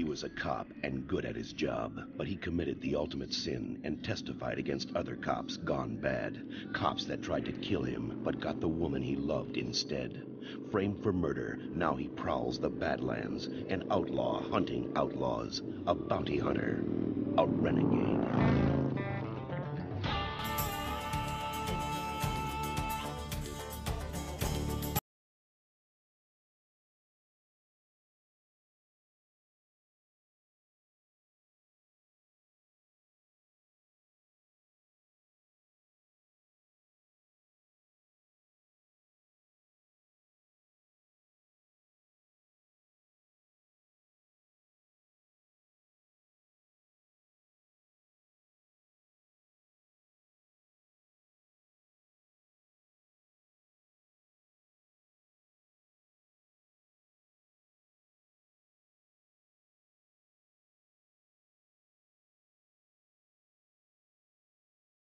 He was a cop and good at his job, but he committed the ultimate sin and testified against other cops gone bad. Cops that tried to kill him, but got the woman he loved instead. Framed for murder, now he prowls the Badlands, an outlaw hunting outlaws, a bounty hunter, a renegade.